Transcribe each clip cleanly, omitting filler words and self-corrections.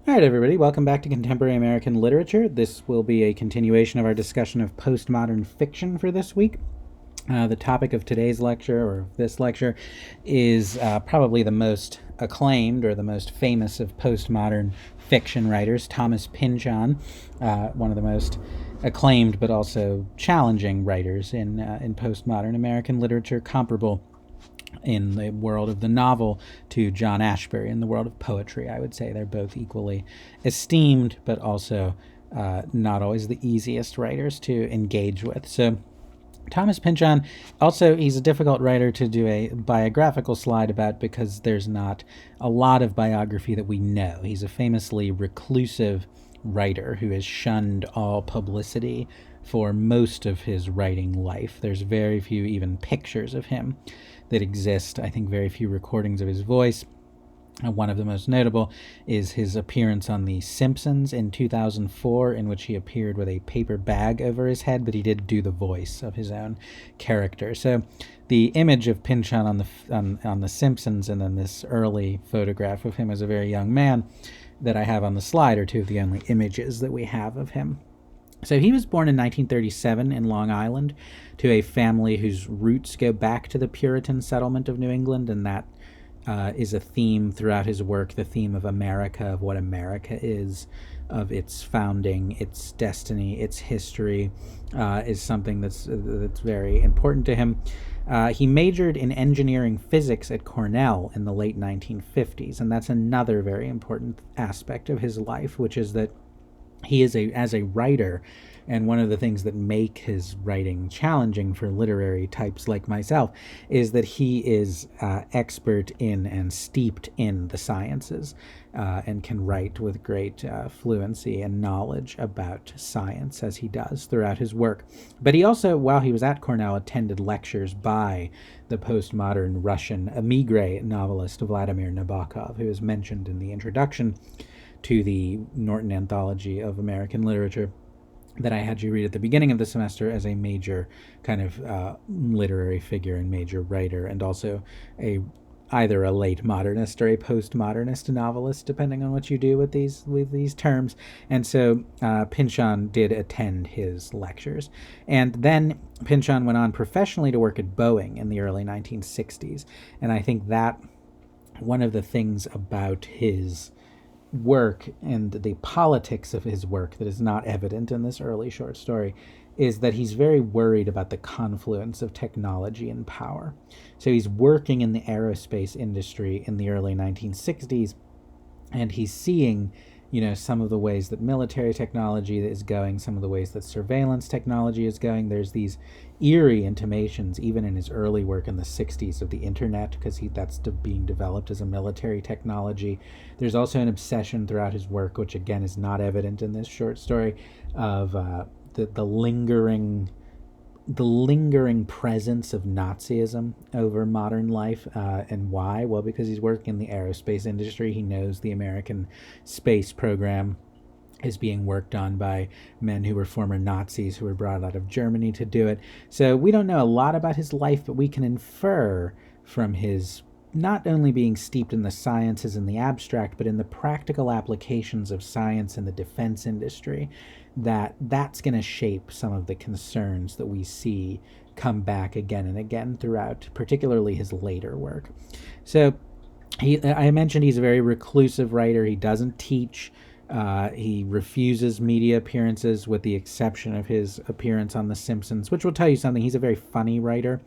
All right, everybody, welcome back to Contemporary American Literature. This will be a continuation of our discussion of postmodern fiction for this week. The topic of today's lecture, or this lecture, is probably the most acclaimed or the most famous of postmodern fiction writers, Thomas Pynchon, one of the most acclaimed but also challenging writers in postmodern American literature, comparable in the world of the novel to John Ashbery in the world of poetry. I would say they're both equally esteemed, but also not always the easiest writers to engage with. So Thomas Pynchon, also, he's a difficult writer to do a biographical slide about because there's not a lot of biography that we know. He's a famously reclusive writer who has shunned all publicity for most of his writing life. There's very few even pictures of him that exist. I think very few recordings of his voice. One of the most notable is his appearance on The Simpsons in 2004, in which he appeared with a paper bag over his head, but he did do the voice of his own character. So the image of Pynchon on The Simpsons, and then this early photograph of him as a very young man that I have on the slide are two of the only images that we have of him. So he was born in 1937 in Long Island to a family whose roots go back to the Puritan settlement of New England, and that is a theme throughout his work, the theme of America, of what America is, of its founding, its destiny, its history, is something that's very important to him. He majored in engineering physics at Cornell in the late 1950s, and that's another very important aspect of his life, which is that he is as a writer, and one of the things that make his writing challenging for literary types like myself is that he is expert in and steeped in the sciences, and can write with great fluency and knowledge about science, as he does throughout his work. But he also, while he was at Cornell, attended lectures by the postmodern Russian emigre novelist Vladimir Nabokov, who is mentioned in the introduction to the Norton Anthology of American Literature that I had you read at the beginning of the semester, as a major kind of literary figure and major writer, and also either a late modernist or a postmodernist novelist, depending on what you do with these terms. And so Pynchon did attend his lectures. And then Pynchon went on professionally to work at Boeing in the early 1960s. And I think that one of the things about his work and the politics of his work that is not evident in this early short story is that he's very worried about the confluence of technology and power. So he's working in the aerospace industry in the early 1960s, and he's seeing, some of the ways that military technology is going, some of the ways that surveillance technology is going. There's these eerie intimations, even in his early work in the 60s, of the internet, because that's being developed as a military technology. There's also an obsession throughout his work, which again is not evident in this short story, of the lingering presence of Nazism over modern life. And why? Well, because he's working in the aerospace industry. He knows the American space program is being worked on by men who were former Nazis who were brought out of Germany to do it. So we don't know a lot about his life, but we can infer from his not only being steeped in the sciences and the abstract, but in the practical applications of science in the defense industry, that's going to shape some of the concerns that we see come back again and again throughout, particularly his later work. So I mentioned he's a very reclusive writer. He doesn't teach. He refuses media appearances, with the exception of his appearance on The Simpsons, which will tell you something. He's a very funny writer,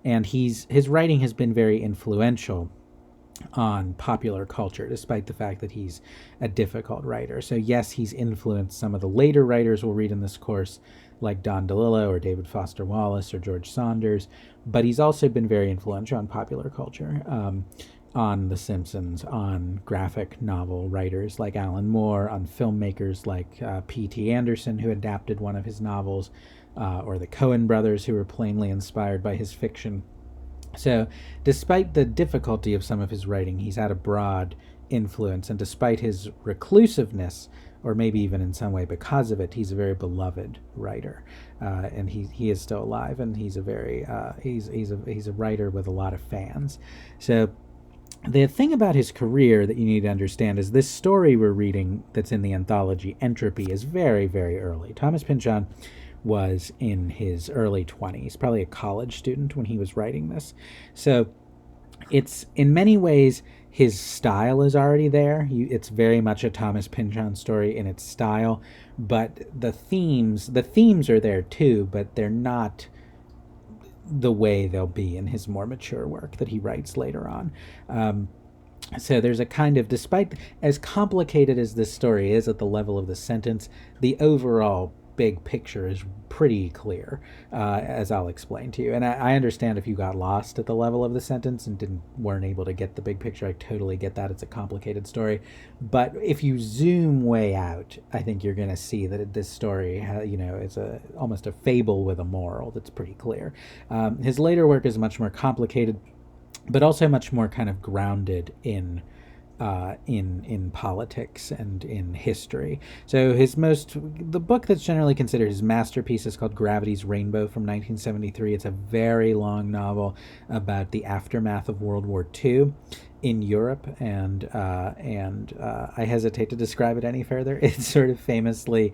and his writing has been very influential on popular culture, despite the fact that he's a difficult writer. So yes, he's influenced some of the later writers we'll read in this course, like Don DeLillo or David Foster Wallace or George Saunders, but he's also been very influential on popular culture, on The Simpsons, on graphic novel writers like Alan Moore, on filmmakers like P.T. Anderson, who adapted one of his novels, or the Coen brothers, who were plainly inspired by his fiction. So despite the difficulty of some of his writing, he's had a broad influence, and despite his reclusiveness, or maybe even in some way because of it, he's a very beloved writer, and he is still alive, and he's a very he's a writer with a lot of fans. So The thing about his career that you need to understand is this story we're reading that's in the anthology, Entropy, is very, very early. Thomas Pynchon was in his early 20s, probably a college student when he was writing this. So it's in many ways his style is already there. It's very much a Thomas Pynchon story in its style, but the themes are there too, but they're not the way they'll be in his more mature work that he writes later on. So there's a kind of, despite as complicated as this story is at the level of the sentence, the overall big picture is pretty clear, as I'll explain to you. And I understand if you got lost at the level of the sentence and weren't able to get the big picture. I totally get that. It's a complicated story, but if you zoom way out, I think you're going to see that this story, is almost a fable with a moral that's pretty clear. His later work is much more complicated, but also much more kind of grounded in politics and in history. So the book that's generally considered his masterpiece is called Gravity's Rainbow from 1973. It's a very long novel about the aftermath of World War II in Europe, and I hesitate to describe it any further. It's famously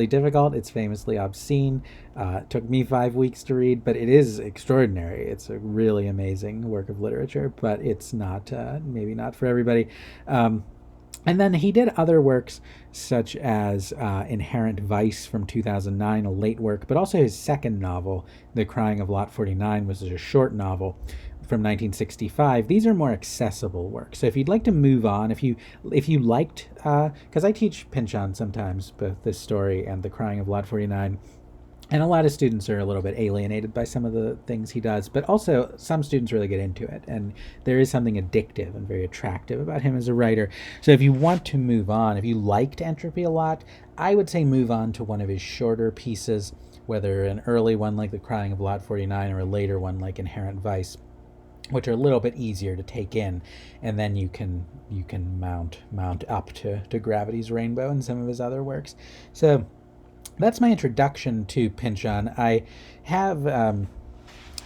difficult. It's famously obscene. It took me 5 weeks to read, but it is extraordinary. It's a really amazing work of literature, but it's not maybe not for everybody. And then he did other works such as Inherent Vice from 2009, a late work, but also his second novel, The Crying of Lot 49, was a short novel from 1965. These are more accessible works. So if you'd like to move on, if you liked, because I teach Pynchon sometimes, both this story and The Crying of Lot 49, and a lot of students are a little bit alienated by some of the things he does, but also some students really get into it. And there is something addictive and very attractive about him as a writer. So if you want to move on, if you liked Entropy a lot, I would say move on to one of his shorter pieces, whether an early one like The Crying of Lot 49 or a later one like Inherent Vice, which are a little bit easier to take in, and then you can mount up to Gravity's Rainbow and some of his other works. So that's my introduction to Pynchon. I have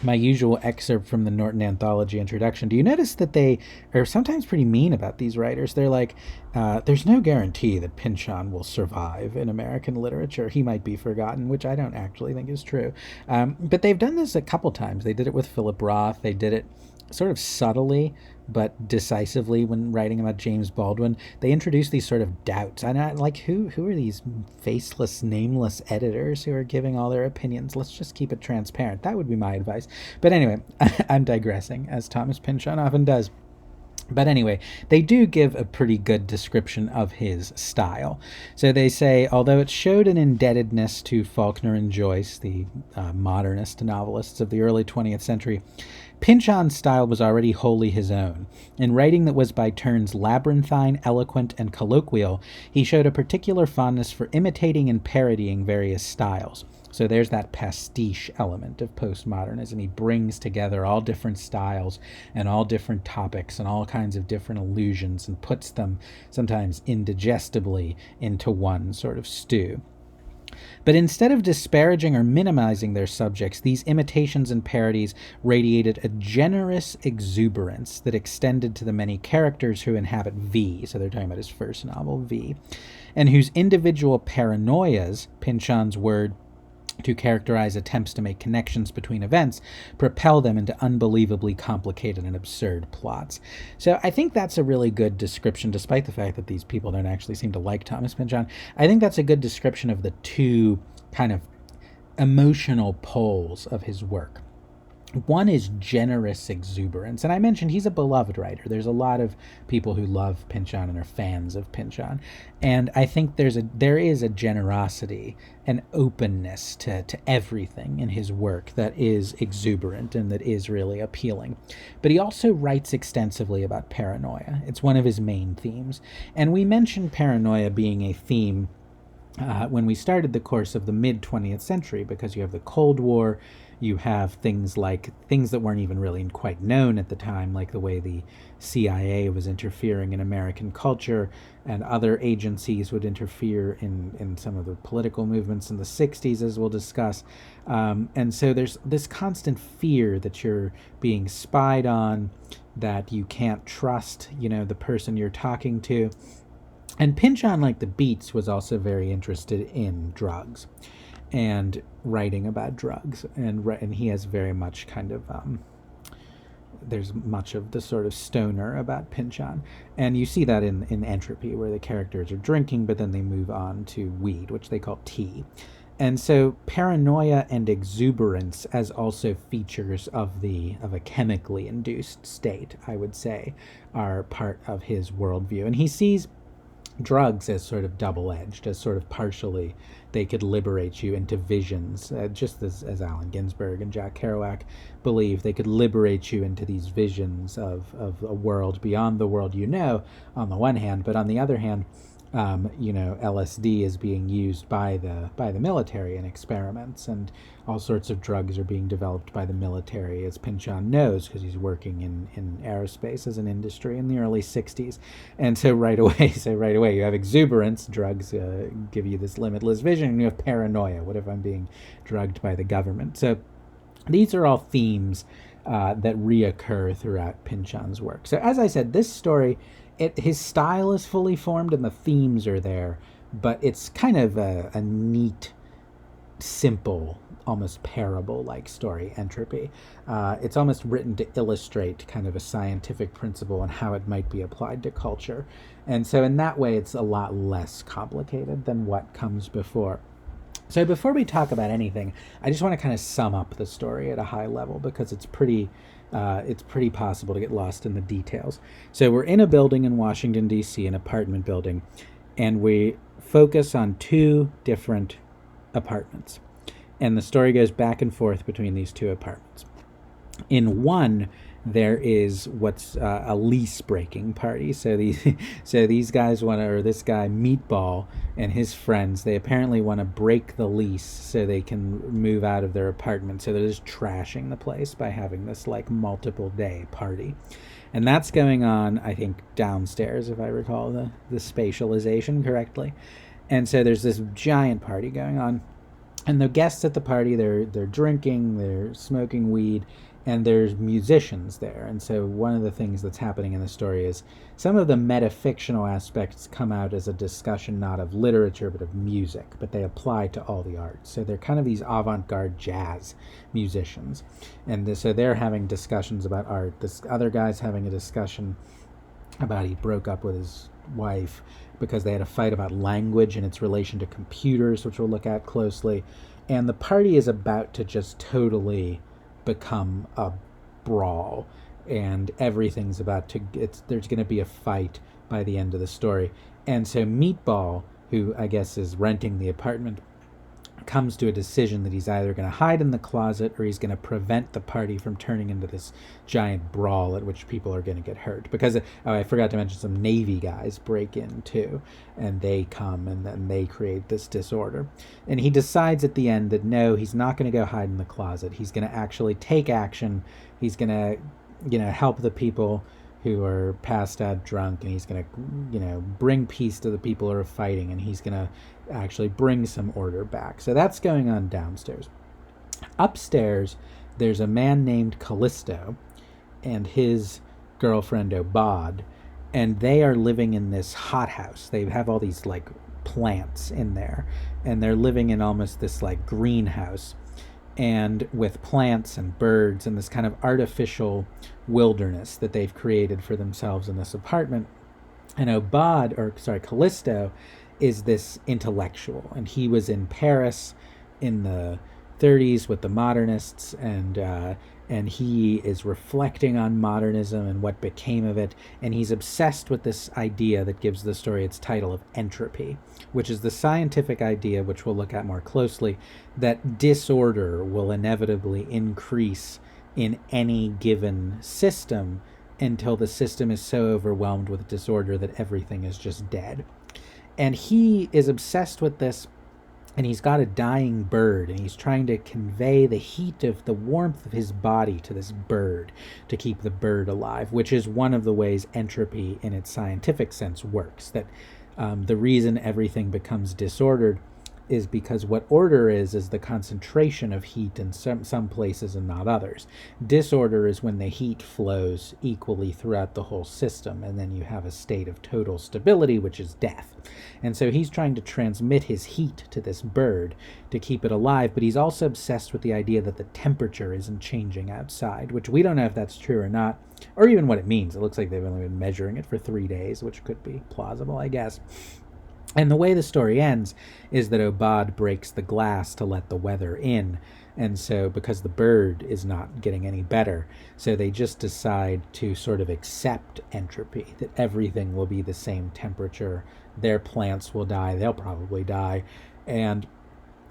my usual excerpt from the Norton Anthology introduction. Do you notice that they are sometimes pretty mean about these writers? They're like, there's no guarantee that Pynchon will survive in American literature. He might be forgotten, which I don't actually think is true. But they've done this a couple times. They did it with Philip Roth. They did it sort of subtly but decisively when writing about James Baldwin. They introduced these sort of doubts. And I like, who are these faceless, nameless editors who are giving all their opinions? Let's just keep it transparent. That would be my advice. But anyway, I'm digressing, as Thomas Pynchon often does. But anyway, they do give a pretty good description of his style. So they say, although it showed an indebtedness to Faulkner and Joyce, the modernist novelists of the early 20th century, Pynchon's style was already wholly his own. In writing that was by turns labyrinthine, eloquent, and colloquial, he showed a particular fondness for imitating and parodying various styles. So there's that pastiche element of postmodernism. He brings together all different styles and all different topics and all kinds of different allusions and puts them, sometimes indigestibly, into one sort of stew. But instead of disparaging or minimizing their subjects, these imitations and parodies radiated a generous exuberance that extended to the many characters who inhabit V, so they're talking about his first novel, V, and whose individual paranoias, Pynchon's word to characterize attempts to make connections between events, propel them into unbelievably complicated and absurd plots. So I think that's a really good description, despite the fact that these people don't actually seem to like Thomas Pynchon. I think that's a good description of the two kind of emotional poles of his work. One is generous exuberance, and I mentioned he's a beloved writer. There's a lot of people who love Pynchon and are fans of Pynchon, and I think there is a generosity, an openness to everything in his work that is exuberant and that is really appealing. But he also writes extensively about paranoia. It's one of his main themes, and we mentioned paranoia being a theme when we started the course of the mid-20th century, because you have the Cold War, you have things that weren't even really quite known at the time, like the way the CIA was interfering in American culture, and other agencies would interfere in some of the political movements in the 60s, as we'll discuss. And so there's this constant fear that you're being spied on, that you can't trust, the person you're talking to. And Pynchon, like the Beats, was also very interested in drugs and writing about drugs, and he has very much kind of there's much of the sort of stoner about Pynchon. And you see that in Entropy, where the characters are drinking, but then they move on to weed, which they call tea. And so paranoia and exuberance as also features of a chemically induced state, I would say, are part of his worldview. And he sees drugs as sort of double-edged, as sort of partially they could liberate you into visions, just as Allen Ginsberg and Jack Kerouac believe they could liberate you into these visions of a world beyond the world on the one hand, but on the other hand, LSD is being used by the military in experiments, and all sorts of drugs are being developed by the military, as Pynchon knows because he's working in aerospace as an industry in the early 60s. And so right away you have exuberance, drugs give you this limitless vision, and you have paranoia, what if I'm being drugged by the government? So these are all themes that reoccur throughout Pynchon's work. So as I said, this story, his style is fully formed and the themes are there, but it's kind of a neat, simple, almost parable-like story, Entropy. It's almost written to illustrate kind of a scientific principle and how it might be applied to culture. And so in that way, it's a lot less complicated than what comes before. So before we talk about anything, I just want to kind of sum up the story at a high level, because it's pretty possible to get lost in the details. So we're in a building in Washington, D.C., an apartment building, and we focus on two different apartments. And the story goes back and forth between these two apartments. In one, there is what's a lease-breaking party. So these guys or this guy, Meatball, and his friends, they apparently want to break the lease so they can move out of their apartment. So they're just trashing the place by having this like multiple-day party. And that's going on, I think, downstairs, if I recall the spatialization correctly. And so there's this giant party going on. And the guests at the party, they're drinking, they're smoking weed, and there's musicians there. And so one of the things that's happening in the story is some of the metafictional aspects come out as a discussion not of literature but of music, but they apply to all the arts. So they're kind of these avant-garde jazz musicians. And so they're having discussions about art. This other guy's having a discussion about he broke up with his wife because they had a fight about language and its relation to computers, which we'll look at closely. And the party is about to just totally become a brawl, and everything's about to there's going to be a fight by the end of the story. And so Meatball, who I guess is renting the apartment, comes to a decision that he's either going to hide in the closet or he's going to prevent the party from turning into this giant brawl at which people are going to get hurt. Because, I forgot to mention, some Navy guys break in too, and they come and then they create this disorder. And he decides at the end that no, he's not going to go hide in the closet. He's going to actually take action. He's going to, help the people who are passed out drunk, and he's going to, bring peace to the people who are fighting, and he's going to actually bring some order back. So that's going on downstairs. Upstairs, there's a man named Callisto and his girlfriend Obad, and they are living in this hothouse. They have all these like plants in there, and they're living in almost this like greenhouse, and with plants and birds and this kind of artificial wilderness that they've created for themselves in this apartment. And Callisto is this intellectual, and he was in Paris in the 30s with the modernists, and he is reflecting on modernism and what became of it, and he's obsessed with this idea that gives the story its title of entropy, which is the scientific idea, which we'll look at more closely, that disorder will inevitably increase in any given system until the system is so overwhelmed with disorder that everything is just dead. And he is obsessed with this, and he's got a dying bird, and he's trying to convey the heat of the warmth of his body to this bird to keep the bird alive, which is one of the ways entropy in its scientific sense works, that the reason everything becomes disordered is because what order is the concentration of heat in some places and not others. Disorder is when the heat flows equally throughout the whole system, and then you have a state of total stability, which is death. And so he's trying to transmit his heat to this bird to keep it alive, but he's also obsessed with the idea that the temperature isn't changing outside, which we don't know if that's true or not, or even what it means. It looks like they've only been measuring it for 3 days, which could be plausible, I guess. And the way the story ends is that Obad breaks the glass to let the weather in. And so, because the bird is not getting any better, so they just decide to sort of accept entropy, that everything will be the same temperature. Their plants will die. They'll probably die. And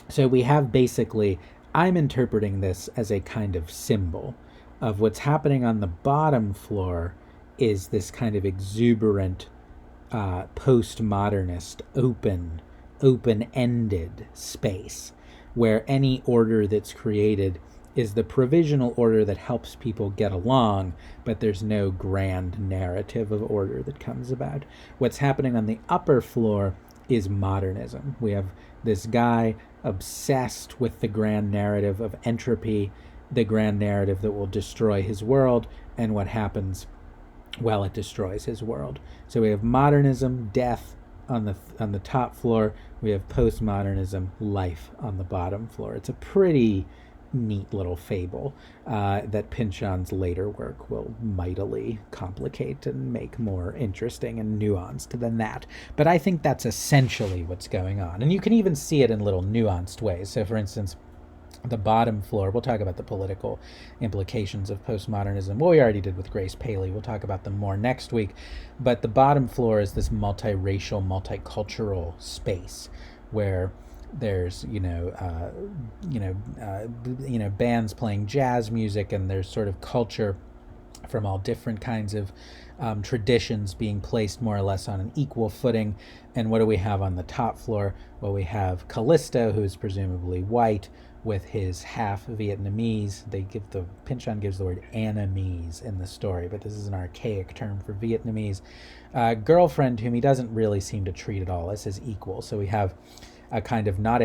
so we have basically, I'm interpreting this as a kind of symbol of what's happening on the bottom floor is this kind of exuberant postmodernist, open-ended space where any order that's created is the provisional order that helps people get along, but there's no grand narrative of order that comes about. What's happening on the upper floor is modernism. We have this guy obsessed with the grand narrative of entropy, the grand narrative that will destroy his world, and what happens well, it destroys his world. So we have modernism, death on the top floor. We have postmodernism, life on the bottom floor. It's a pretty neat little fable that Pynchon's later work will mightily complicate and make more interesting and nuanced than that. But I think that's essentially what's going on. And you can even see it in little nuanced ways. So, for instance, the bottom floor, we'll talk about the political implications of postmodernism. Well, we already did with Grace Paley. We'll talk about them more next week. But the bottom floor is this multiracial, multicultural space where there's bands playing jazz music, and there's sort of culture from all different kinds of traditions being placed more or less on an equal footing. And what do we have on the top floor? Well, we have Callisto, who is presumably white, with his half Vietnamese. Pynchon gives the word Annamese in the story, but this is an archaic term for Vietnamese girlfriend, whom he doesn't really seem to treat at all as his equal. So we have a kind of not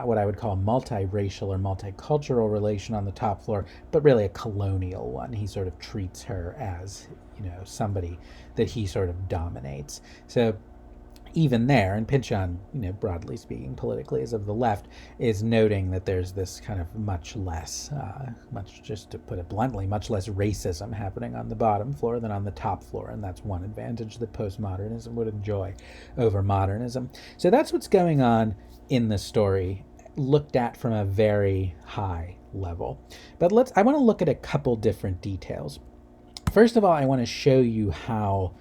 what I would call a multiracial or multicultural relation on the top floor, but really a colonial one. He sort of treats her as, somebody that he sort of dominates. So even there, and Pynchon, broadly speaking, politically is of the left, is noting that there's this kind of much less, just to put it bluntly, much less racism happening on the bottom floor than on the top floor, and that's one advantage that postmodernism would enjoy over modernism. So that's what's going on in the story, looked at from a very high level. But I want to look at a couple different details. First of all, I want to show you how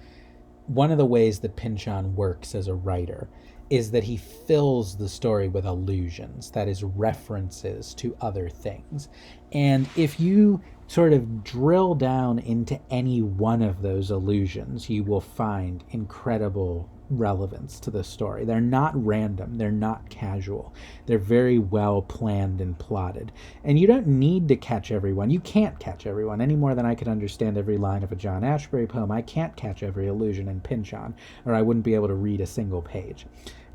one of the ways that Pynchon works as a writer is that he fills the story with allusions, that is, references to other things. And if you sort of drill down into any one of those allusions, you will find incredible relevance to the story. They're not random. They're not casual. They're very well planned and plotted. And you don't need to catch everyone. You can't catch everyone any more than I could understand every line of a John Ashbery poem. I can't catch every allusion in Pynchon, or I wouldn't be able to read a single page.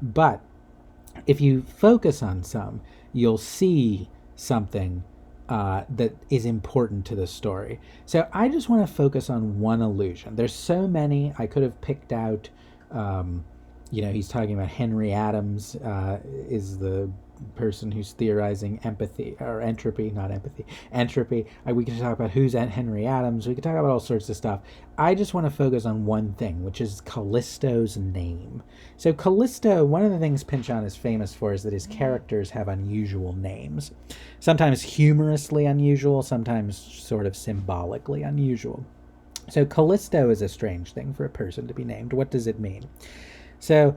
But if you focus on some, you'll see something that is important to the story. So I just want to focus on one allusion. There's so many. I could have picked out he's talking about Henry Adams is the person who's theorizing entropy. We could talk about who's Henry Adams. We could talk about all sorts of stuff. I just want to focus on one thing, which is Callisto's name. So Callisto, one of the things Pynchon is famous for is that his characters have unusual names. Sometimes humorously unusual, sometimes sort of symbolically unusual. So Callisto is a strange thing for a person to be named. What does it mean? So,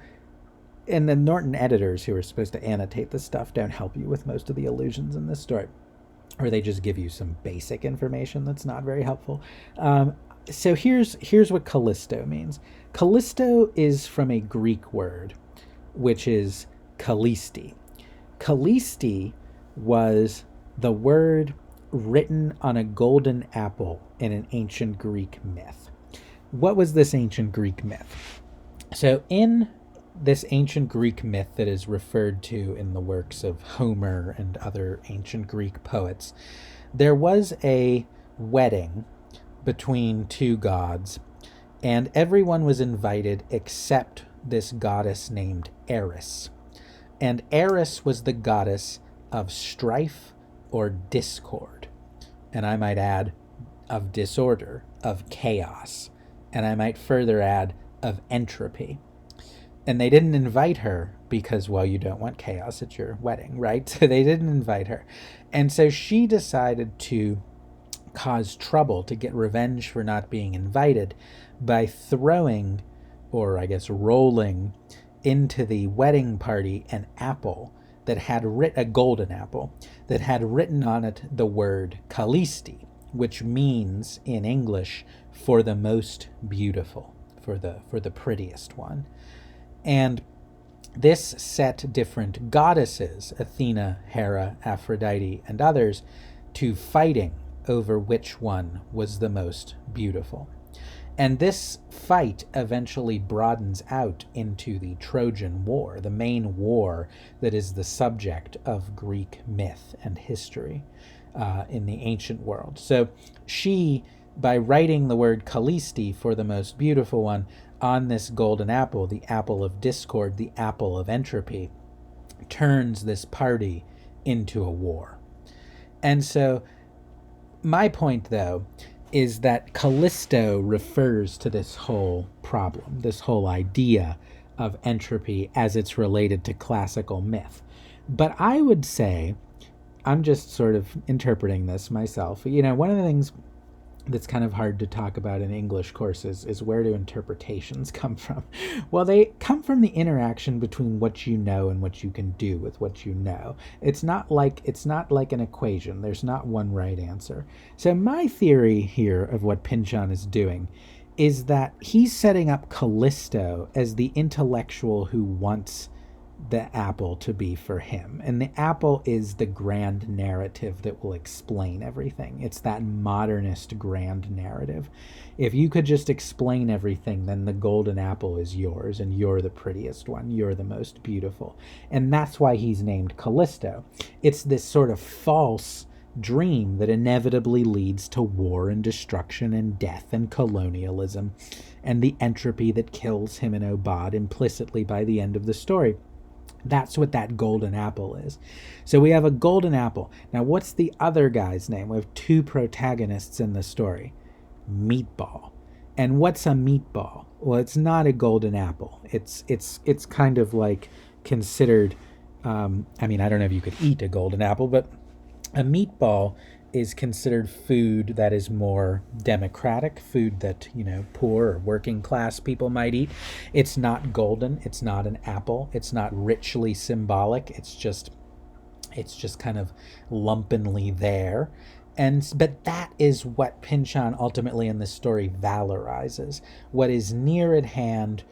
and the Norton editors who are supposed to annotate this stuff don't help you with most of the allusions in this story, or they just give you some basic information that's not very helpful. So here's what Callisto means. Callisto is from a Greek word, which is Kallisti. Kallisti was the word written on a golden apple in an ancient Greek myth. What was this ancient Greek myth? So in this ancient Greek myth that is referred to in the works of Homer and other ancient Greek poets, there was a wedding between two gods, and everyone was invited except this goddess named Eris. And Eris was the goddess of strife or discord. And I might add, of disorder, of chaos. And I might further add, of entropy. And they didn't invite her because, well, you don't want chaos at your wedding, right? So they didn't invite her. And so she decided to cause trouble, to get revenge for not being invited, by throwing, or I guess rolling, into the wedding party an apple that had a golden apple that had written on it the word Callisti, which means in English for the most beautiful, for the prettiest one. And this set different goddesses, Athena, Hera, Aphrodite, and others, to fighting over which one was the most beautiful. And this fight eventually broadens out into the Trojan War, the main war that is the subject of Greek myth and history in the ancient world. So she, by writing the word Callisti for the most beautiful one on this golden apple, the apple of discord, the apple of entropy, turns this party into a war. And so my point, though, is that Callisto refers to this whole problem, this whole idea of entropy as it's related to classical myth. But I would say, I'm just sort of interpreting this myself. One of the things that's kind of hard to talk about in English courses is where do interpretations come from? Well, they come from the interaction between what you know and what you can do with what you know. It's not like an equation. There's not one right answer. So my theory here of what Pynchon is doing is that he's setting up Callisto as the intellectual who wants the apple to be for him. And the apple is the grand narrative that will explain everything. It's that modernist grand narrative. If you could just explain everything, then the golden apple is yours, and you're the prettiest one. You're the most beautiful. And that's why he's named Callisto. It's this sort of false dream that inevitably leads to war and destruction and death and colonialism and the entropy that kills him and Obad implicitly by the end of the story. That's what that golden apple is. So we have a golden apple. Now, what's the other guy's name? We have two protagonists in the story. Meatball. And what's a meatball? Well, it's not a golden apple. It's kind of like considered, I don't know if you could eat a golden apple, but a meatball is considered food that is more democratic, food that, poor or working class people might eat. It's not golden. It's not an apple. It's not richly symbolic. It's just kind of lumpenly there. But that is what Pynchon ultimately in this story valorizes. What is near at hand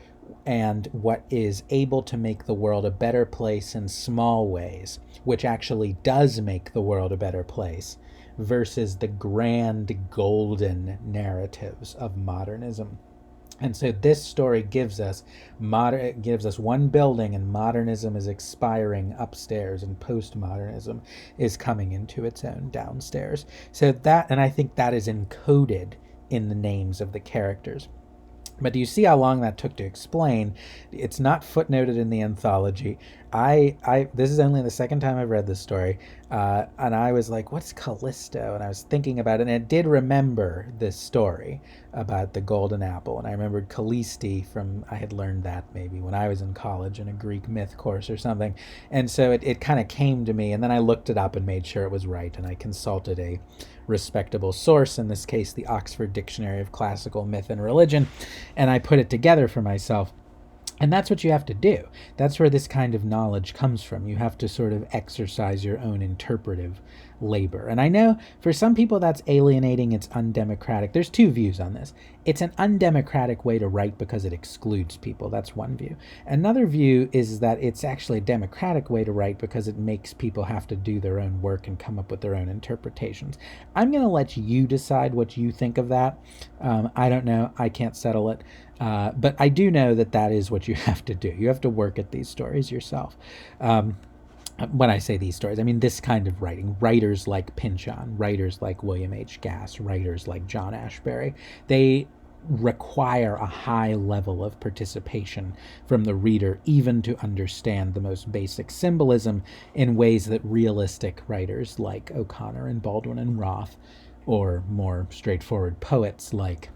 and what is able to make the world a better place in small ways, which actually does make the world a better place, versus the grand golden narratives of modernism. And so this story gives us one building, and modernism is expiring upstairs, and postmodernism is coming into its own downstairs. So and I think that is encoded in the names of the characters. But do you see how long that took to explain? It's not footnoted in the anthology. This is only the second time I've read this story, and I was like, what's Callisto? And I was thinking about it, and I did remember this story about the golden apple, and I remembered Callisti I had learned that maybe when I was in college in a Greek myth course or something, and so it kind of came to me, and then I looked it up and made sure it was right, and I consulted a respectable source, in this case the Oxford Dictionary of Classical Myth and Religion, and I put it together for myself. And that's what you have to do. That's where this kind of knowledge comes from. You have to sort of exercise your own interpretive labor. And I know for some people that's alienating, it's undemocratic. There's two views on this. It's an undemocratic way to write because it excludes people. That's one view. Another view is that it's actually a democratic way to write because it makes people have to do their own work and come up with their own interpretations. I'm going to let you decide what you think of that. I don't know. I can't settle it. But I do know that that is what you have to do. You have to work at these stories yourself. When I say these stories, I mean this kind of writing. Writers like Pynchon, writers like William H. Gass, writers like John Ashbery, they require a high level of participation from the reader, even to understand the most basic symbolism in ways that realistic writers like O'Connor and Baldwin and Roth, or more straightforward poets like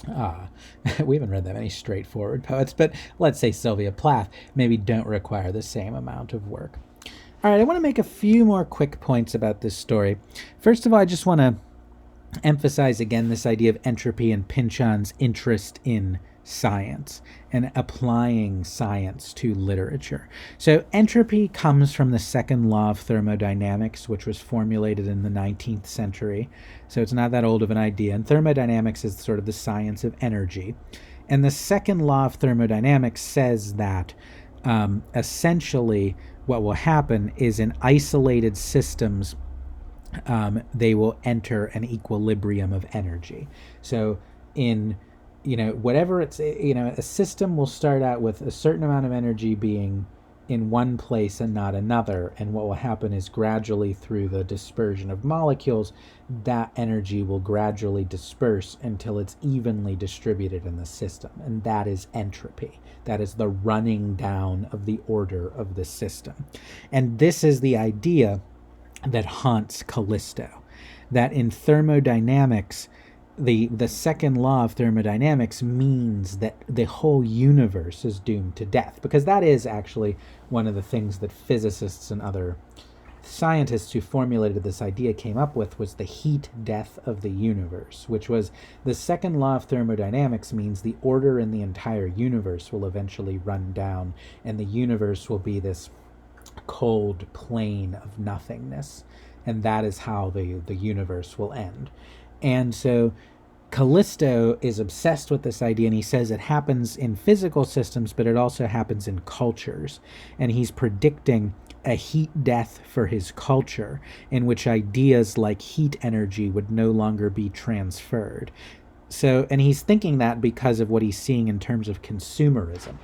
we haven't read that many straightforward poets, but let's say Sylvia Plath, maybe don't require the same amount of work. All right, I want to make a few more quick points about this story. First of all, I just want to emphasize again this idea of entropy and Pynchon's interest in science and applying science to literature. So entropy comes from the second law of thermodynamics, which was formulated in the 19th century. So it's not that old of an idea. And thermodynamics is sort of the science of energy. And the second law of thermodynamics says that essentially what will happen is in isolated systems, they will enter an equilibrium of energy. So in, whatever it's, a system will start out with a certain amount of energy being in one place and not another. And what will happen is gradually through the dispersion of molecules, that energy will gradually disperse until it's evenly distributed in the system. And that is entropy. That is the running down of the order of the system. And this is the idea that haunts Callisto, that in thermodynamics, the second law of thermodynamics means that the whole universe is doomed to death, because that is actually one of the things that physicists and other scientists who formulated this idea came up with, was the heat death of the universe, which was the second law of thermodynamics means the order in the entire universe will eventually run down, and the universe will be this cold plane of nothingness, and that is how the universe will end. And so Callisto is obsessed with this idea, and he says it happens in physical systems, but it also happens in cultures. And he's predicting a heat death for his culture, in which ideas like heat energy would no longer be transferred. So, and he's thinking that because of what he's seeing in terms of consumerism.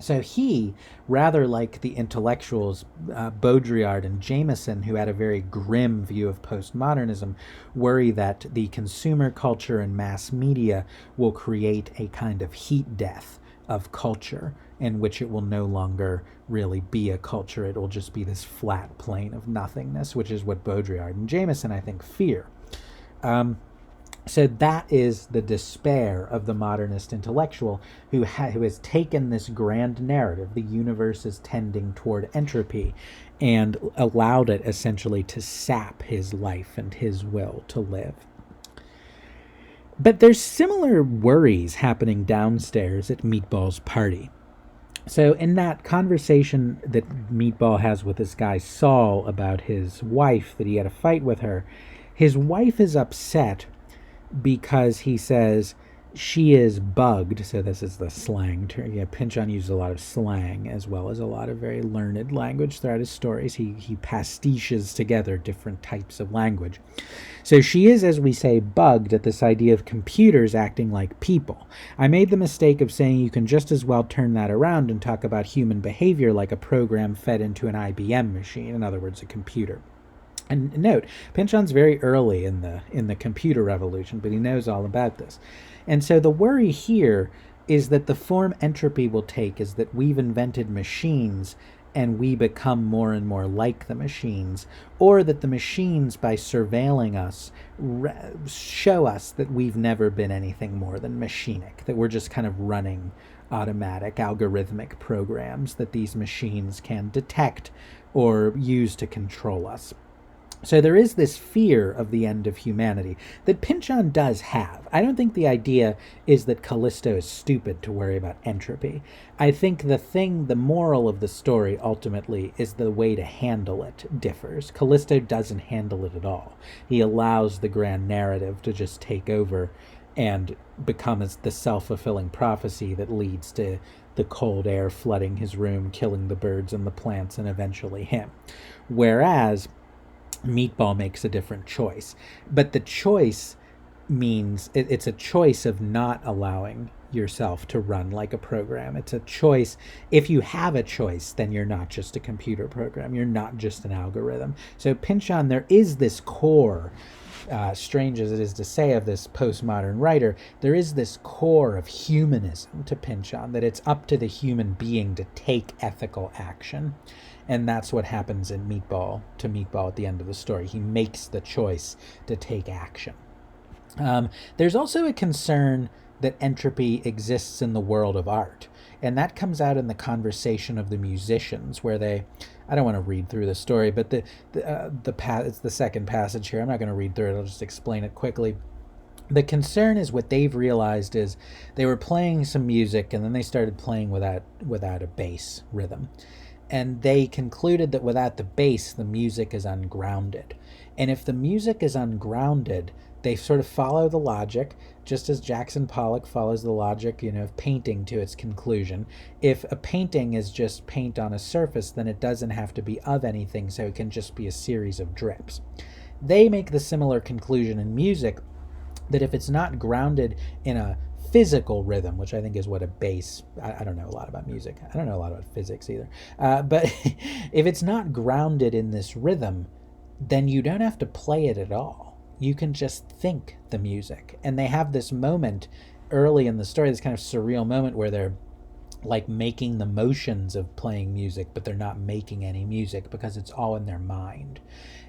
So he, rather like the intellectuals Baudrillard and Jameson, who had a very grim view of postmodernism, worry that the consumer culture and mass media will create a kind of heat death of culture, in which it will no longer really be a culture. It will just be this flat plane of nothingness, which is what Baudrillard and Jameson, I think, fear. So that is the despair of the modernist intellectual who has taken this grand narrative, the universe is tending toward entropy, and allowed it essentially to sap his life and his will to live. But there's similar worries happening downstairs at Meatball's party. So in that conversation that Meatball has with this guy Saul about his wife, that he had a fight with her, his wife is upset because he says she is bugged. So this is the slang term. Yeah, Pynchon uses a lot of slang as well as a lot of very learned language throughout his stories. He pastiches together different types of language. So she is, as we say, bugged at this idea of computers acting like people. I made the mistake of saying you can just as well turn that around and talk about human behavior like a program fed into an IBM machine, in other words, a computer. And note, Pynchon's very early in the computer revolution, but he knows all about this. And so the worry here is that the form entropy will take is that we've invented machines and we become more and more like the machines, or that the machines, by surveilling us, show us that we've never been anything more than machinic, that we're just kind of running automatic, algorithmic programs that these machines can detect or use to control us. So there is this fear of the end of humanity that Pynchon does have. I don't think the idea is that Callisto is stupid to worry about entropy. I think the moral of the story ultimately is the way to handle it differs. Callisto doesn't handle it at all. He allows the grand narrative to just take over and become the self-fulfilling prophecy that leads to the cold air flooding his room, killing the birds and the plants, and eventually him. Whereas Meatball makes a different choice. But the choice means it's a choice of not allowing yourself to run like a program. It's a choice. If you have a choice, then you're not just a computer program. You're not just an algorithm. So Pynchon, there is this core, strange as it is to say of this postmodern writer, there is this core of humanism to Pynchon, that it's up to the human being to take ethical action. And that's what happens in Meatball at the end of the story. He makes the choice to take action. There's also a concern that entropy exists in the world of art. And that comes out in the conversation of the musicians, where I don't want to read through the story, but it's the second passage here. I'm not going to read through it. I'll just explain it quickly. The concern is, what they've realized is they were playing some music and then they started playing without a bass rhythm. And they concluded that without the bass, the music is ungrounded. And if the music is ungrounded, they sort of follow the logic, just as Jackson Pollock follows the logic, of painting to its conclusion. If a painting is just paint on a surface, then it doesn't have to be of anything, so it can just be a series of drips. They make the similar conclusion in music, that if it's not grounded in a physical rhythm, which I think is what a bass, I don't know a lot about music. I don't know a lot about physics either. But if it's not grounded in this rhythm, then you don't have to play it at all. You can just think the music. And they have this moment early in the story, this kind of surreal moment where they're like making the motions of playing music, but they're not making any music because it's all in their mind.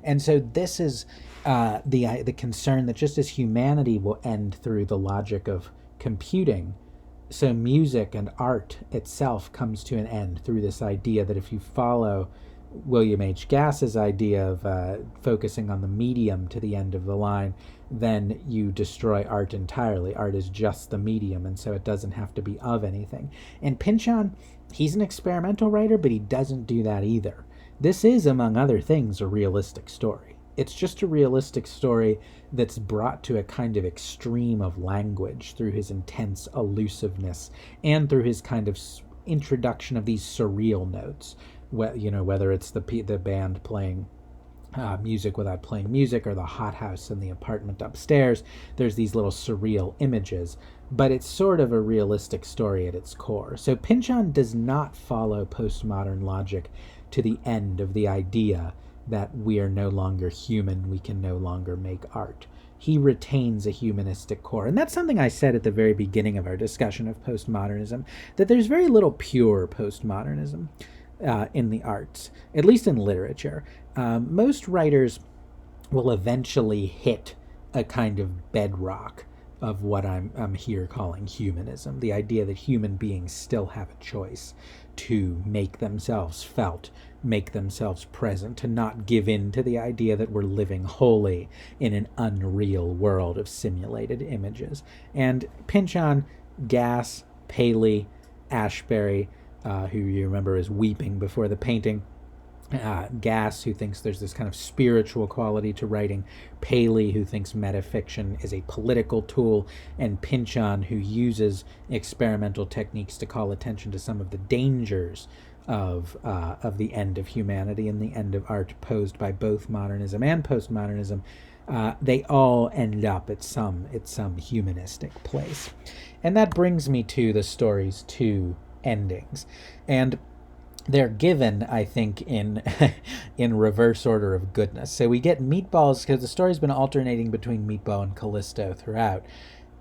And so this is the concern that just as humanity will end through the logic of computing, so music and art itself comes to an end through this idea that if you follow William H. Gass's idea of focusing on the medium to the end of the line, then you destroy art entirely. Art is just the medium, and so it doesn't have to be of anything. And Pynchon, he's an experimental writer, but he doesn't do that either. This is, among other things, a realistic story. It's just a realistic story that's brought to a kind of extreme of language through his intense elusiveness and through his kind of introduction of these surreal notes. Whether it's the band playing music without playing music, or the hothouse in the apartment upstairs, there's these little surreal images, but it's sort of a realistic story at its core. So Pynchon does not follow postmodern logic to the end of the idea that we are no longer human, we can no longer make art. He retains a humanistic core. And that's something I said at the very beginning of our discussion of postmodernism, that there's very little pure postmodernism in the arts, at least in literature. Most writers will eventually hit a kind of bedrock of what I'm here calling humanism, the idea that human beings still have a choice to make themselves felt, make themselves present, to not give in to the idea that we're living wholly in an unreal world of simulated images. And Pynchon, Gass, Paley, Ashbery, who you remember is weeping before the painting, Gass, who thinks there's this kind of spiritual quality to writing, Paley, who thinks metafiction is a political tool, and Pynchon, who uses experimental techniques to call attention to some of the dangers of the end of humanity and the end of art posed by both modernism and postmodernism. They all end up at some humanistic place. And that brings me to the story's two endings. And they're given, I think, in reverse order of goodness. So we get Meatballs, because the story's been alternating between Meatball and Callisto throughout,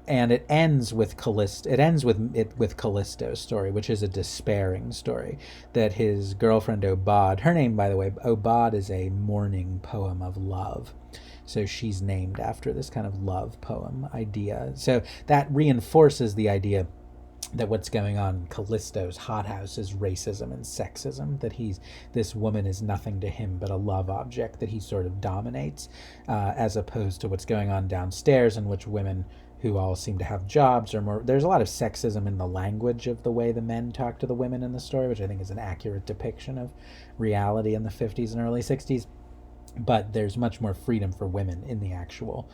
and it ends with Callisto. It ends with Callisto's story, which is a despairing story, that his girlfriend Obad, her name, by the way, Obad, is a mourning poem of love. So she's named after this kind of love poem idea. So that reinforces the idea that what's going on in Callisto's hothouse is racism and sexism, that this woman is nothing to him but a love object that he sort of dominates, as opposed to what's going on downstairs, in which women who all seem to have jobs are more. There's a lot of sexism in the language of the way the men talk to the women in the story, which I think is an accurate depiction of reality in the 50s and early 60s, but there's much more freedom for women in the actual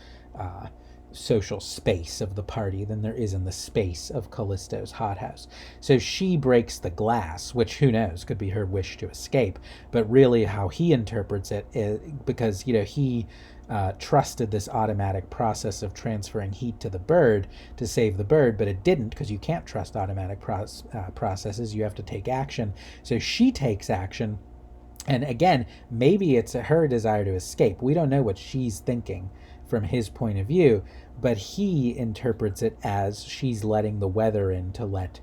social space of the party than there is in the space of Callisto's hothouse. So she breaks the glass, which, who knows, could be her wish to escape, but really how he interprets it is because he trusted this automatic process of transferring heat to the bird to save the bird, but it didn't, because you can't trust automatic processes. You have to take action. So she takes action. And again, maybe it's her desire to escape. We don't know what she's thinking from his point of view, but he interprets it as she's letting the weather in to let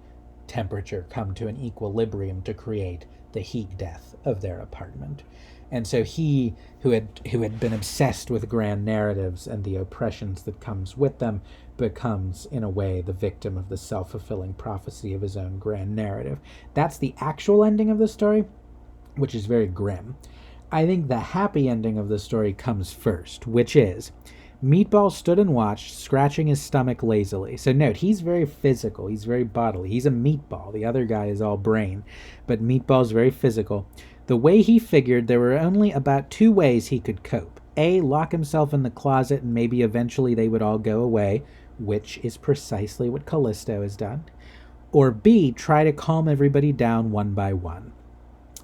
temperature come to an equilibrium to create the heat death of their apartment. And so he, who had been obsessed with grand narratives and the oppressions that comes with them, becomes, in a way, the victim of the self-fulfilling prophecy of his own grand narrative. That's the actual ending of the story, which is very grim. I think the happy ending of the story comes first, which is Meatball stood and watched, scratching his stomach lazily. So note, he's very physical, he's very bodily. He's a meatball. The other guy is all brain, but Meatball's very physical. The way he figured, there were only about 2 ways he could cope. A, lock himself in the closet and maybe eventually they would all go away, which is precisely what Callisto has done. Or B, try to calm everybody down one by one.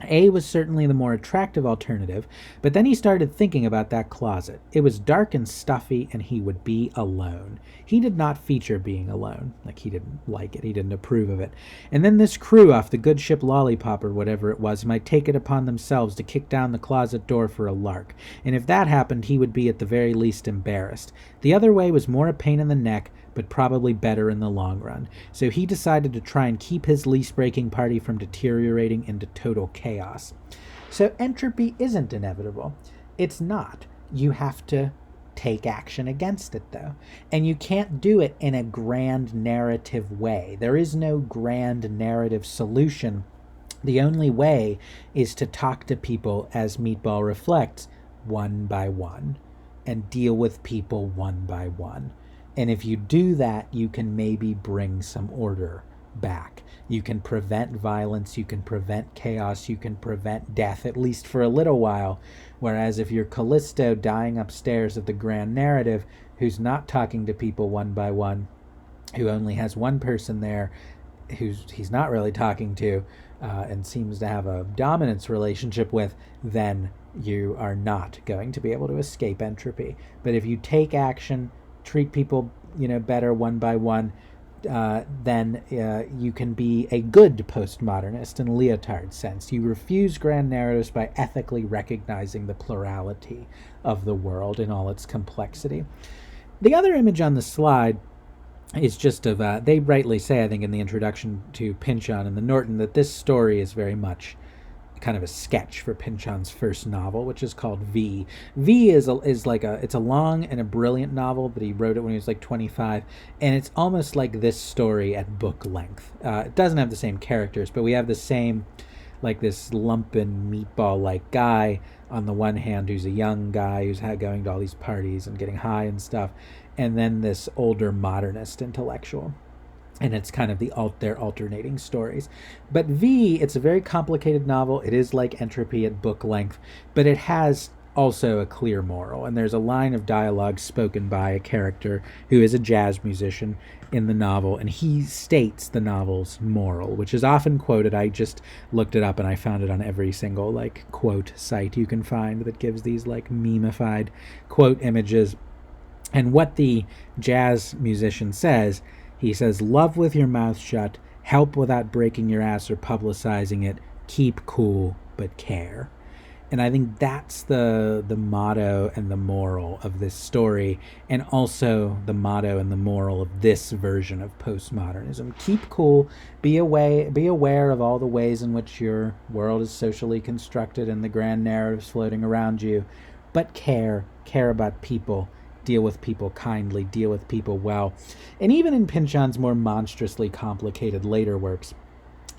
A was certainly the more attractive alternative, but then he started thinking about that closet. It was dark and stuffy, and he would be alone. He did not feature being alone. Like, he didn't like it. He didn't approve of it. And then this crew off the good ship Lollipop, or whatever it was, might take it upon themselves to kick down the closet door for a lark. And if that happened, he would be at the very least embarrassed. The other way was more a pain in the neck, but probably better in the long run. So he decided to try and keep his lease-breaking party from deteriorating into total chaos. So entropy isn't inevitable. It's not. You have to take action against it, though. And you can't do it in a grand narrative way. There is no grand narrative solution. The only way is to talk to people, as Meatball reflects, one by one, and deal with people one by one. And if you do that, you can maybe bring some order back. You can prevent violence, you can prevent chaos, you can prevent death, at least for a little while. Whereas if you're Callisto dying upstairs of the grand narrative, who's not talking to people one by one, who only has one person there he's not really talking to, and seems to have a dominance relationship with, then you are not going to be able to escape entropy. But if you take action, treat people, better one by one, then you can be a good postmodernist in Lyotard's sense. You refuse grand narratives by ethically recognizing the plurality of the world in all its complexity. The other image on the slide is just of, they rightly say, I think, in the introduction to Pynchon and the Norton, that this story is very much kind of a sketch for Pynchon's first novel, which is called V. V is it's a long and a brilliant novel, but he wrote it when he was like 25, and it's almost like this story at book length. It doesn't have the same characters, but we have the same, like, this lumpen meatball-like guy on the one hand, who's a young guy who's going to all these parties and getting high and stuff, and then this older modernist intellectual. And it's kind of their alternating stories. But V, it's a very complicated novel. It is like Entropy at book length, but it has also a clear moral. And there's a line of dialogue spoken by a character who is a jazz musician in the novel, and he states the novel's moral, which is often quoted. I just looked it up and I found it on every single quote site you can find that gives these memeified quote images. And what the jazz musician says, he says, "Love with your mouth shut, help without breaking your ass or publicizing it, keep cool but care." And I think that's the motto and the moral of this story, and also the motto and the moral of this version of postmodernism. Keep cool, be aware of all the ways in which your world is socially constructed and the grand narratives floating around you, but care about people. Deal with people kindly, deal with people well. And even in Pynchon's more monstrously complicated later works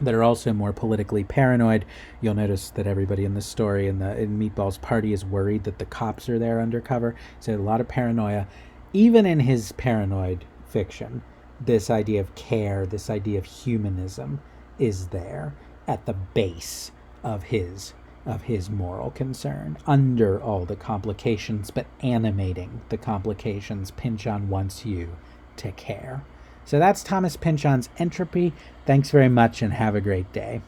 that are also more politically paranoid, you'll notice that everybody in this story in Meatball's party is worried that the cops are there undercover. So a lot of paranoia. Even in his paranoid fiction, this idea of care, this idea of humanism is there at the base of his moral concern, under all the complications, but animating the complications. Pynchon wants you to care. So that's Thomas Pynchon's Entropy. Thanks very much and have a great day.